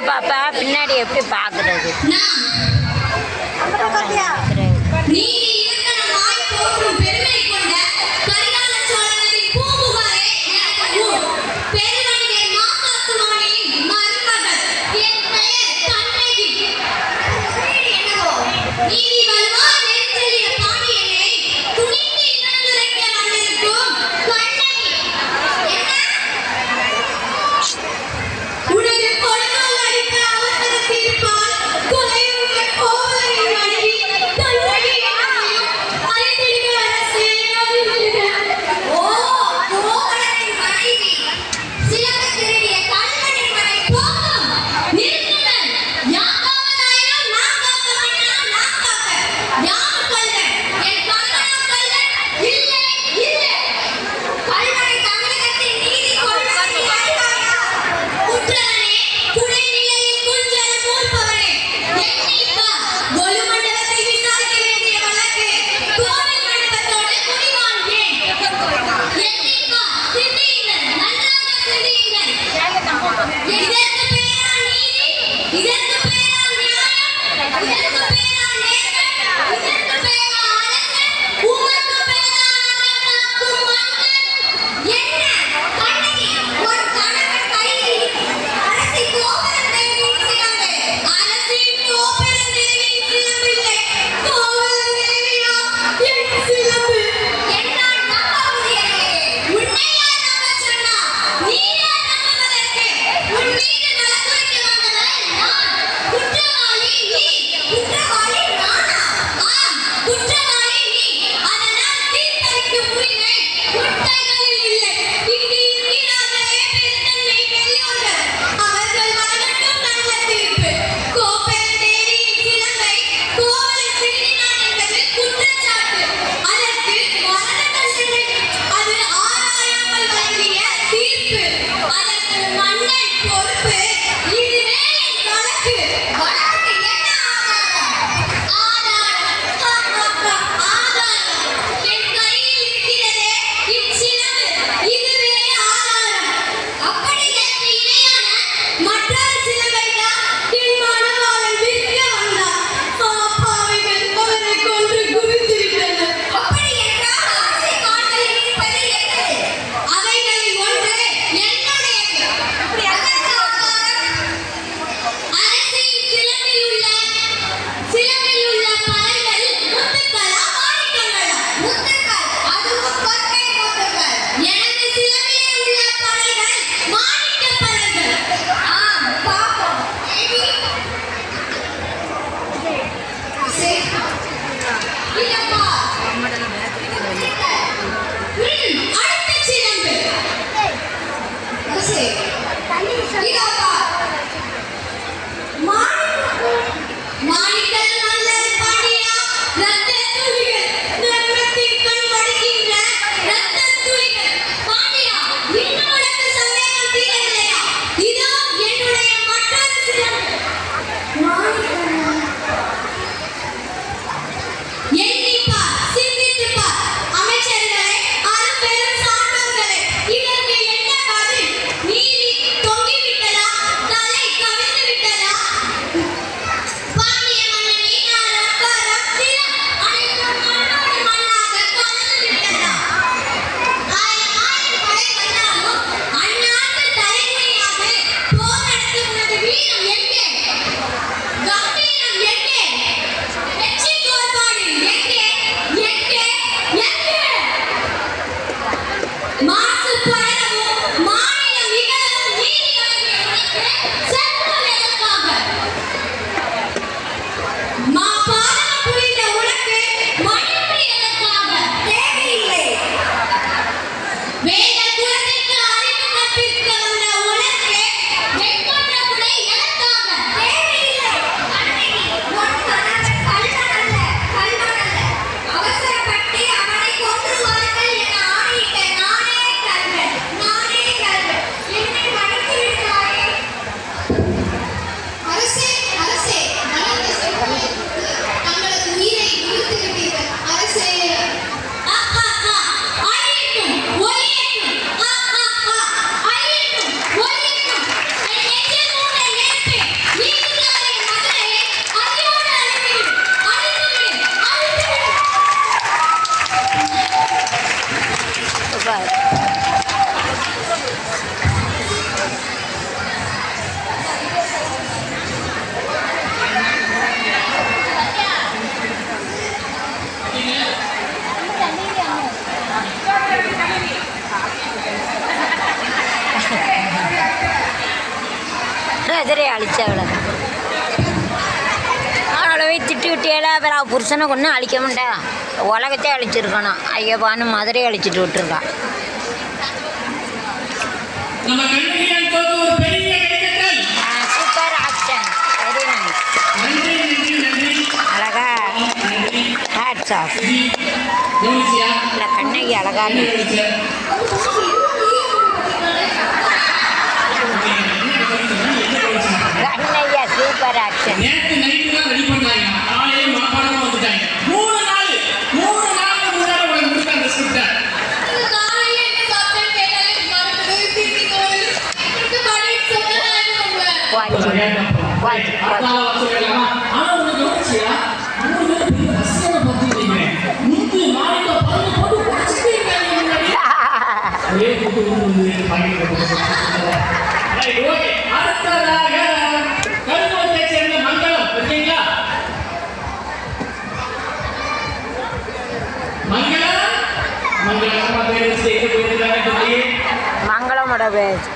பாப்பா பின்னாடி எப்படி பாக்குறது? மதுரை அழிச்சவளை அவளை திட்டு விட்டியால அப்புறம் அவள் புருஷனை கொண்டு அழிக்க மாட்டா உலகத்தை அழிச்சிருக்கணும் ஐயப்பான்னு மதுரை அழிச்சிட்டு விட்டுருக்கான் சூப்பர் ஆக்ஷன் வெரி நைஸ் அழகா ஹேட்ஸ் ஆஃப் இல்லை கண்ணகி அழகா கண்ணையா சூப்பர் ஆக்ஷன் மங்களமோட பேஜ்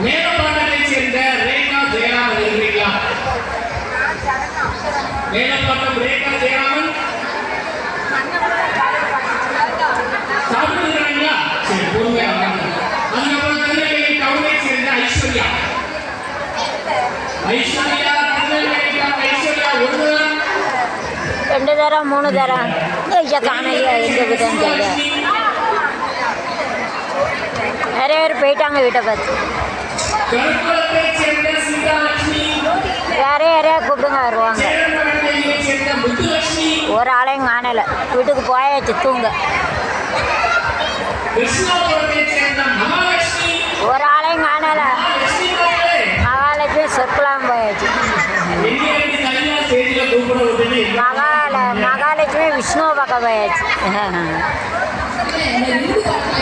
மேலப்பாட்டத்தை சேர்ந்த ரேகா ஜெயராமன் இருக்கிறீங்களா? மேலப்பாட்டம் ரேகா ஜெயராமன் சாப்பிட்டுருக்காங்களா? சரி பொறுமையா. அதுக்கப்புறம் திருநெல்வேலி டவுனை சேர்ந்த ஐஸ்வர்யா ரெண்டு தரம் 3 தரம் காணலையா எங்கே போயிட்டான்னு தெரியல நிறைய பேர் போயிட்டாங்க வீட்டை பார்த்து யாரையா கூப்பிடுங்க வருவாங்க ஒரு ஆளையும் காணலை வீட்டுக்கு போயாச்சு தூங்க ஒரு ஆளையும் காணலை மகாலட்சுமி சொற்கலாம் போயாச்சு மகாலட்சுமி விஷ்ணுவை பார்க்க போயாச்சு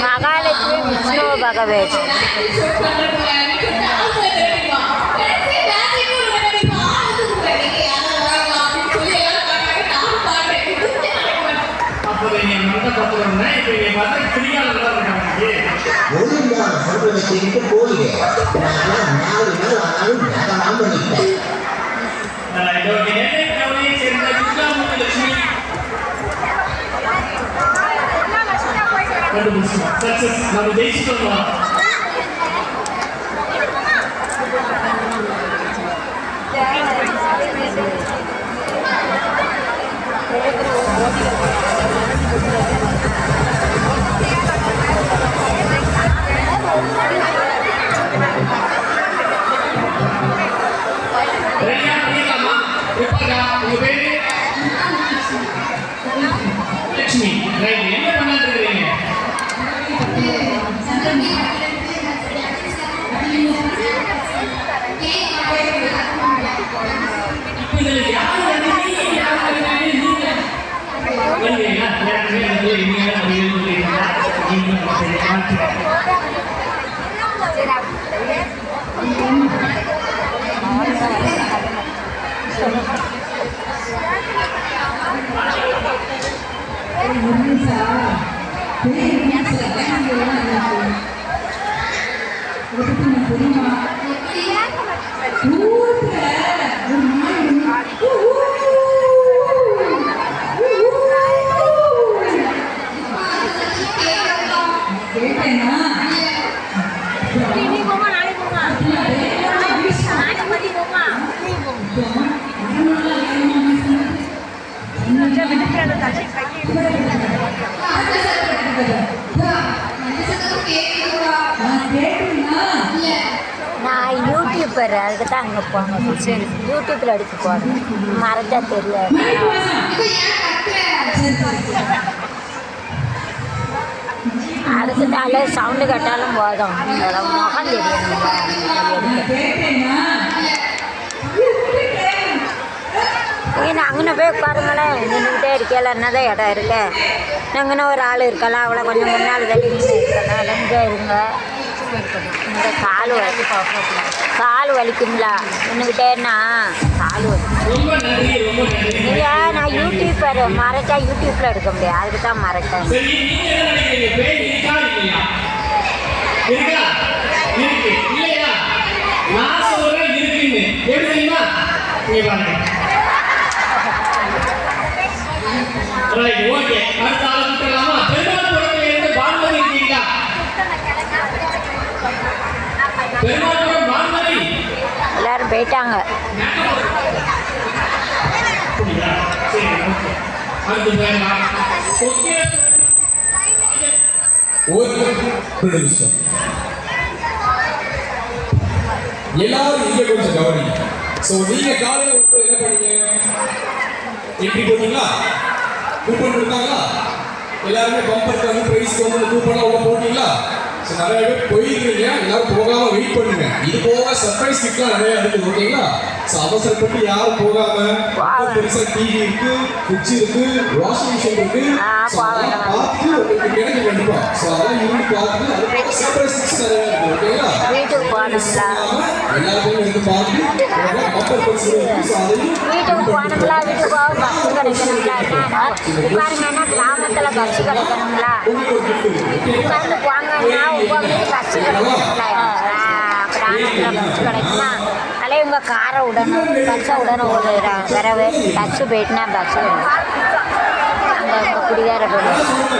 மகாலட்சுமி விஷ்ணுவை பார்க்க போயாச்சு நம்ம ஜெயிச்சுட்டோம் லட்சுமி என்ன பண்ணிட்டு இருக்கீங்க? நான் யூடியூப்பர் அதுக்கு தான் அங்கே போனேன். சரி யூடியூப்பில் அடித்து போடுறேன் மறைஞ்சா தெரியாது. அதுக்கு தாலே சவுண்டு கட்டாலும் போதும் முகம் தெரியும். நீங்கள் அங்கே போய் உட்காருங்களேன் நின்றுக்கிட்டே இருக்கல என்னதான் இடம் இருக்கு. அங்கேன்னு ஒரு ஆள் இருக்கலாம் அவ்வளோ கொஞ்சம் முன்னால் தள்ளி நின்று இருக்கலாம். அங்கே இருங்க இந்த கால் வலிக்கும்ல இன்னுக்கிட்டேன்னா கால் வலி. ரொம்ப நன்றி ரொம்ப நன்றி. இல்லையா நான் யூடியூப்பர் மறைச்சா யூடியூப்பில் எடுக்க முடியாது, அதுக்கு தான் மறைச்சேன். சரி நீங்க என்ன நினைக்கிறீங்க? பேய் இருக்கா இல்லையா? இருக்கா? இருக்கு இல்லையா? நான் சொல்றேன் இருக்குன்னு. எப்படி தெரியுமா? இங்க பாருங்க. Right okay. அடுத்த ஆளை விட்டுலாமா? பெருமாள் புறத்துல இருந்து பானுமதி இருக்கீங்களா? பெருமாள் புறம் பானுமதி எல்லாரும் போயிட்டாங்க. அப்படியா? சரி ஓகே. அடுத்து போயிடலாம். ஓகே. ஒரு நிமிஷம் எல்லாரும் இங்க கொஞ்சம் கவனிங்க. சோ நீங்க காலையில வந்து என்ன பண்ணீங்க? என்ட்ரி போட்டீங்களா? கூப்பன் கொடுத்தாங்களா? எல்லாருமே பம்பர் வந்து பிரைஸ் வந்து கூப்பன் உள்ள போட்டீங்களா? சோ நிறைய பேர் போயிருக்கீங்க, எல்லாரும் போகாம வெயிட் பண்ணுங்க. இது போக சர்ப்ரைஸ் கிட்லாம் நிறைய இருக்குது, ஓகேங்களா? சோ அவசரப்பட்டு யாரும் போகாம பெருசா டிவி இருக்கு, ஃப்ரிட்ஜ் இருக்கு, வாஷிங் மிஷின் இருக்கு. சோ அதெல்லாம் பார்த்து உங்களுக்கு கிடைக்கும் கண்டிப்பா. சோ அதெல்லாம் இருந்து பார்த்து அதுக்கு சர்ப்ரைஸ் கிட்ஸ் நிறைய இருக்கு, ஓகேங்களா? வீட்டுக்கு போகணுங்களா? எல்லாத்தையும் எடுத்து பார்த்து பம்பர் பரிசு இருக்கு. சோ அதையும் வீட்டுக்கு போகணுங்களா? வீட்டுக்கு போக பஸ்ஸு கிடைக்கணுங்களா? என்ன உட்காருங்கன்னா கிராமத்தில் பஸ்ஸு கிடைக்கணுங்களா? உட்காந்து போங்கன்னா உட்காந்து பஸ்ஸு கிடைக்கணுங்களா? கிராமத்தில் பஸ்ஸு கிடைக்குமா? அதில் இவங்க காரை விடணும், பஸ்ஸை விடணும். ஒரு பிறகு பஸ்ஸு போயிட்டுனா பஸ்ஸு கிடைக்கும். அங்கே இப்போ குடிகார போயிடும். சொல்லுங்க.